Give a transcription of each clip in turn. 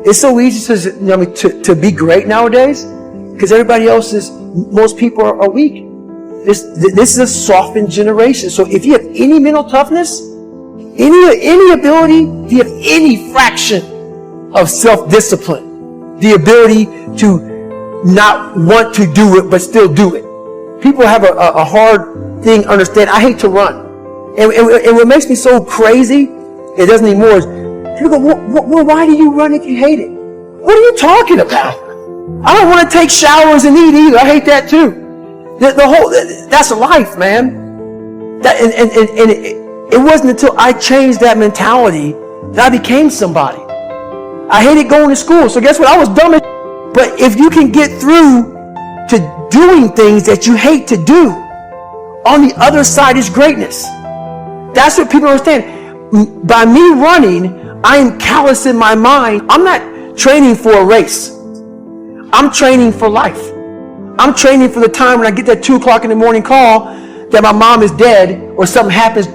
It's so easy to be great nowadays because most people are weak. This is a softened generation. So if you have any mental toughness, any ability, if you have any fraction of self-discipline, the ability to not want to do it but still do it. People have a hard thing to understand. I hate to run. And what makes me so crazy, it doesn't anymore, is people go, well, why do you run if you hate it? What are you talking about? I don't want to take showers and eat either. I hate that too. That's life, man. It wasn't until I changed that mentality that I became somebody. I hated going to school, so guess what? I was dumb as shit. But if you can get through to doing things that you hate to do, on the other side is greatness. That's what people understand. By me running, I am callous in my mind. I'm not training for a race. I'm training for life. I'm training for the time when I get that 2 o'clock in the morning call that my mom is dead or something happens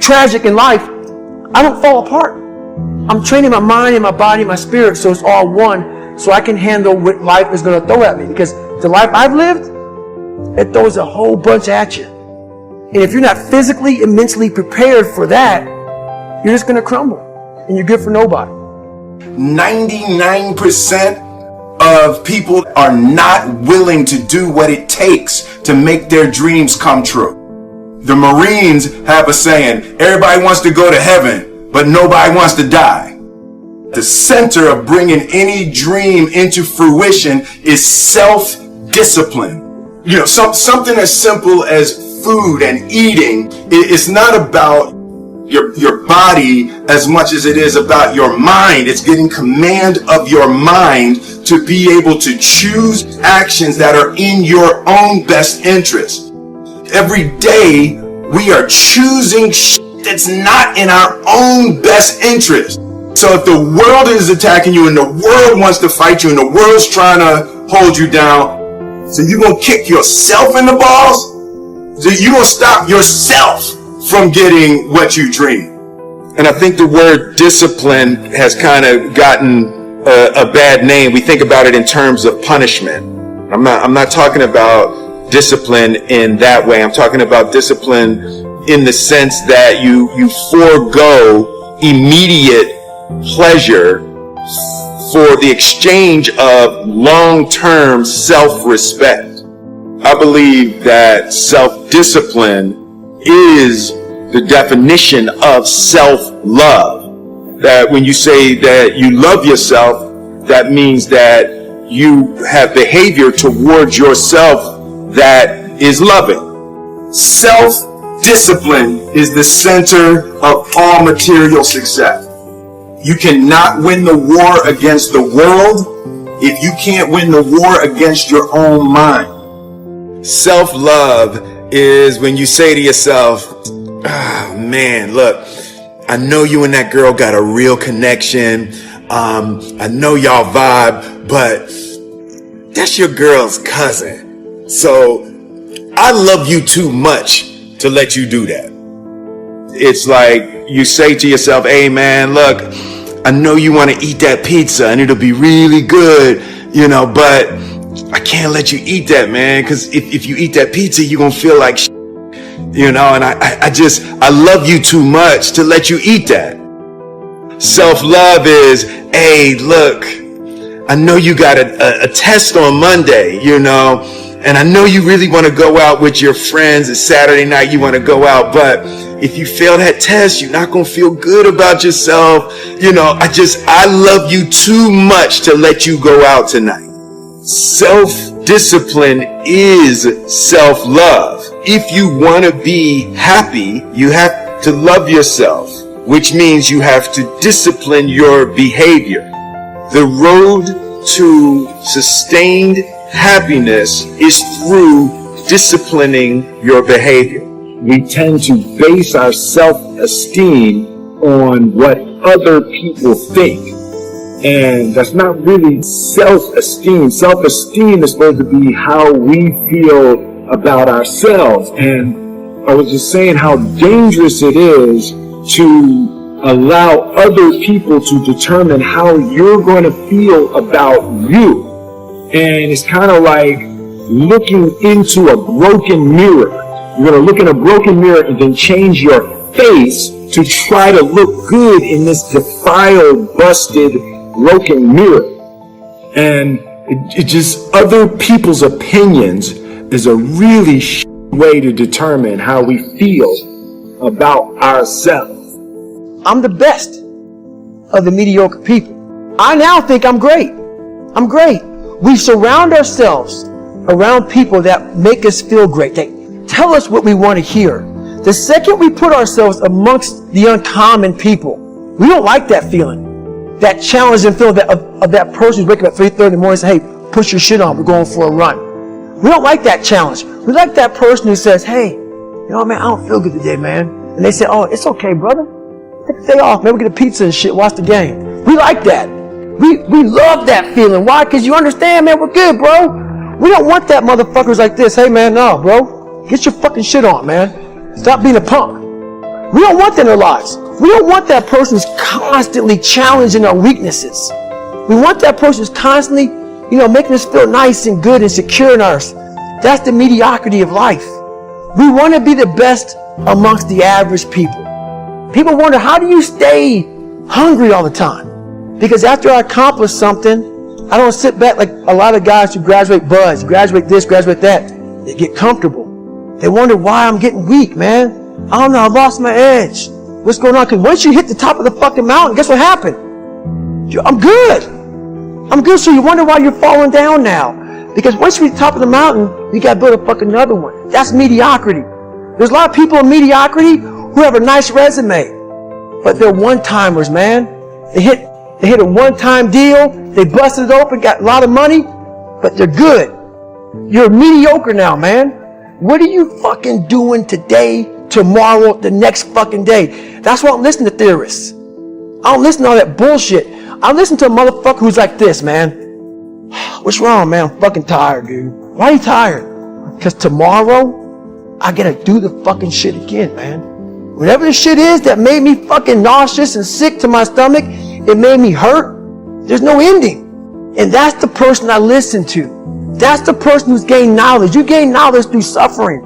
tragic in life. I don't fall apart. I'm training my mind and my body and my spirit so it's all one, so I can handle what life is going to throw at me. Because the life I've lived, it throws a whole bunch at you. And if you're not physically and mentally prepared for that, you're just going to crumble. And you're good for nobody. 99% of people are not willing to do what it takes to make their dreams come true. The Marines have a saying, everybody wants to go to heaven, but nobody wants to die. The center of bringing any dream into fruition is self-discipline. You know, something as simple as food and eating. It's not about your body as much as it is about your mind. It's getting command of your mind to be able to choose actions that are in your own best interest. Every day we are choosing shit that's not in our own best interest. So if the world is attacking you and the world wants to fight you and the world's trying to hold you down, so you're going to kick yourself in the balls? So you're going to stop yourself from getting what you dream. And I think the word discipline has kind of gotten a bad name. We think about it in terms of punishment. I'm not talking about discipline in that way. I'm talking about discipline in the sense that you forego immediate pleasure for the exchange of long-term self-respect. I believe that self-discipline is the definition of self-love. That when you say that you love yourself, that means that you have behavior towards yourself that is loving. Self-discipline is the center of all material success. You cannot win the war against the world if you can't win the war against your own mind. Self-love is when you say to yourself, oh man, look, I know you and that girl got a real connection. I know y'all vibe, but that's your girl's cousin. So I love you too much to let you do that. It's like you say to yourself, hey man, look, I know you want to eat that pizza and it'll be really good, you know, but I can't let you eat that, man, because if you eat that pizza, you're going to feel like shit, you know, and I love you too much to let you eat that. Self-love is, hey, look, I know you got a test on Monday, you know, and I know you really want to go out with your friends. It's Saturday night, you want to go out, but if you fail that test, you're not going to feel good about yourself. You know, I love you too much to let you go out tonight. Self-discipline is self-love. If you want to be happy, you have to love yourself, which means you have to discipline your behavior. The road to sustained happiness is through disciplining your behavior. We tend to base our self-esteem on what other people think. And that's not really self-esteem. Self-esteem is supposed to be how we feel about ourselves. And I was just saying how dangerous it is to allow other people to determine how you're going to feel about you. And it's kind of like looking into a broken mirror. You're going to look in a broken mirror and then change your face to try to look good in this defiled, busted, broken mirror. And it just, other people's opinions is a really way to determine how we feel about ourselves. I'm the best of the mediocre people. I now think I'm great. I'm great. We surround ourselves around people that make us feel great. They tell us what we want to hear. The second we put ourselves amongst the uncommon people, we don't like that feeling. That challenging feeling of that person who's waking up at 3:30 in the morning and say, hey, push your shit on, we're going for a run. We don't like that challenge. We like that person who says, hey, you know, man, I don't feel good today, man. And they say, oh, it's okay, brother. Take a day off, man. We get a pizza and shit, watch the game. We like that. We love that feeling. Why? Because you understand, man, we're good, bro. We don't want that motherfuckers like this. Hey, man, no, bro. Get your fucking shit on, man. Stop being a punk. We don't want that in our lives. We don't want that person who's constantly challenging our weaknesses. We want that person who's constantly, you know, making us feel nice and good and secure in us. That's the mediocrity of life. We want to be the best amongst the average people. People wonder, how do you stay hungry all the time? Because after I accomplish something, I don't sit back like a lot of guys who graduate buds, graduate this, graduate that. They get comfortable. They wonder why I'm getting weak, man. I don't know, I lost my edge. What's going on? Because once you hit the top of the fucking mountain, guess what happened? I'm good. I'm good, so you wonder why you're falling down now. Because once you reach the top of the mountain, you got to build a fucking another one. That's mediocrity. There's a lot of people in mediocrity who have a nice resume, but they're one-timers, man. They hit a one-time deal, they busted it open, got a lot of money, but they're good. You're mediocre now, man. What are you fucking doing today, tomorrow, the next fucking day? That's why I don't listen to theorists. I don't listen to all that bullshit. I listen to a motherfucker who's like this, man. What's wrong, man? I'm fucking tired, dude. Why are you tired? Because tomorrow, I gotta do the fucking shit again, man. Whatever the shit is that made me fucking nauseous and sick to my stomach, it made me hurt. There's no ending. And that's the person I listen to. That's the person who's gained knowledge. You gain knowledge through suffering.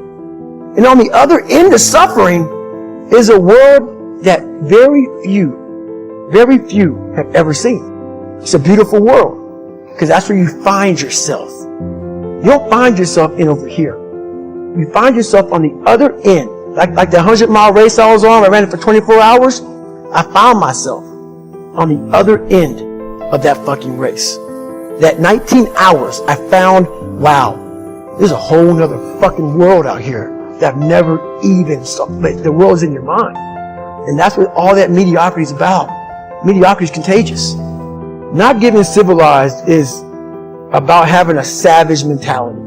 And on the other end of suffering is a world that very few have ever seen. It's a beautiful world. Because that's where you find yourself. You don't find yourself in over here. You find yourself on the other end. Like the 100-mile race I was on, I ran it for 24 hours. I found myself on the other end of that fucking race. That 19 hours, I found, wow, there's a whole nother fucking world out here that I've never even saw. But the world's in your mind. And that's what all that mediocrity is about. Mediocrity is contagious. Not getting civilized is about having a savage mentality.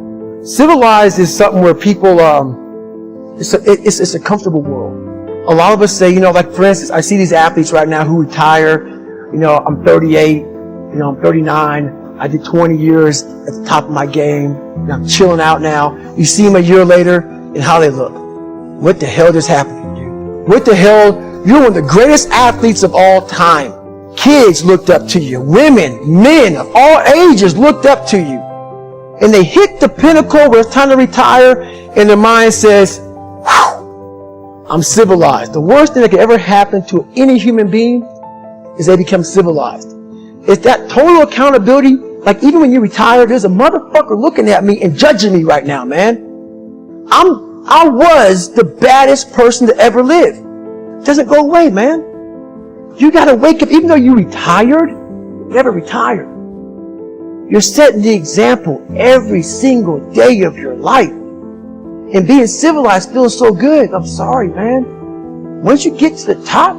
Civilized is something where people, it's a comfortable world. A lot of us say, you know, like for instance, I see these athletes right now who retire. You know, I'm 38, you know, I'm 39. I did 20 years at the top of my game. And I'm chilling out now. You see them a year later and how they look. What the hell just happened to you? What the hell? You're one of the greatest athletes of all time. Kids looked up to you. Women, men of all ages looked up to you. And they hit the pinnacle where it's time to retire, and their mind says, whew, I'm civilized. The worst thing that could ever happen to any human being is they become civilized. It's that total accountability. Like even when you retire, there's a motherfucker looking at me and judging me right now, man. I was the baddest person to ever live. It doesn't go away, man. You gotta wake up, even though you retired, you never retired. You're setting the example every single day of your life. And being civilized feels so good. I'm sorry, man. Once you get to the top,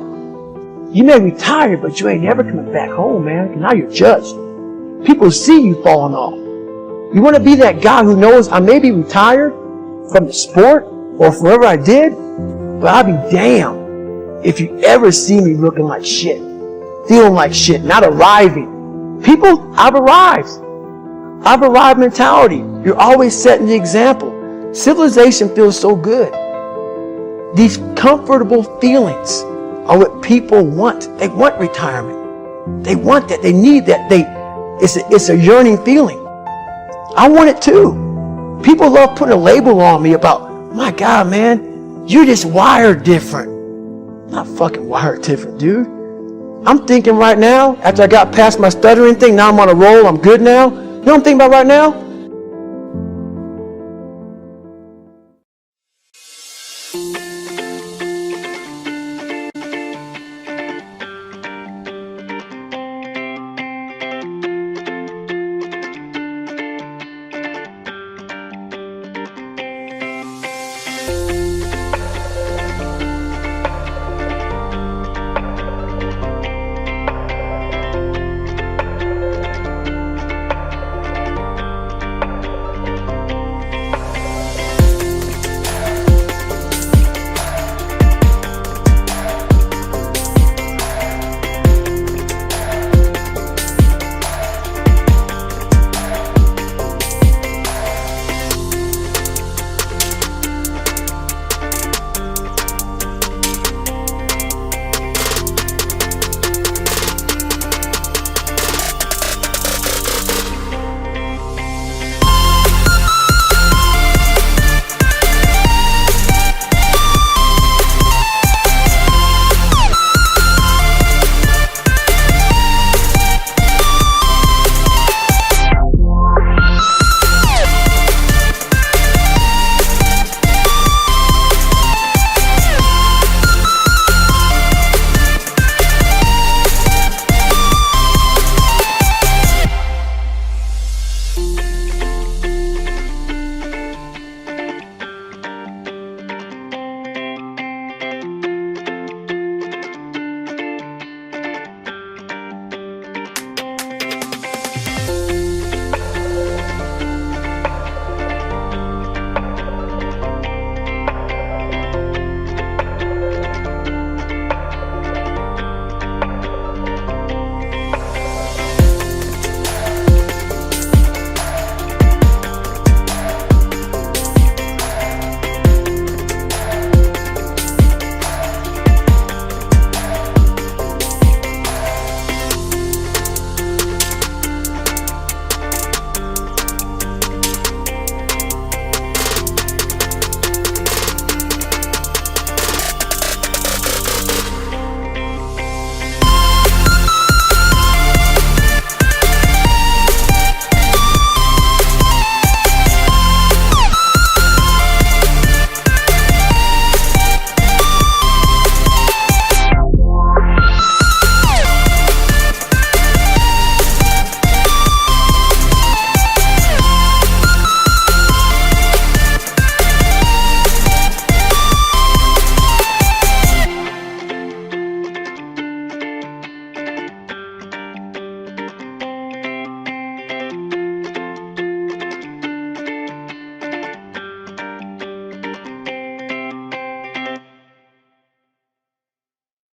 you may retire, but you ain't never coming back home, man. Now you're judged. People see you falling off. You want to be that guy who knows I may be retired from the sport or from whatever I did, but I'll be damned if you ever see me looking like shit, feeling like shit, not arriving. People, I've arrived. I've arrived mentality. You're always setting the example. Civilization feels so good. These comfortable feelings are what people want. They want retirement. They want that. They need that. It's a yearning feeling. I want it too. People love putting a label on me about, my God, man, you're just wired different. I'm not fucking wired different, dude. I'm thinking right now, after I got past my stuttering thing, now I'm on a roll, I'm good now. You know what I'm thinking about right now?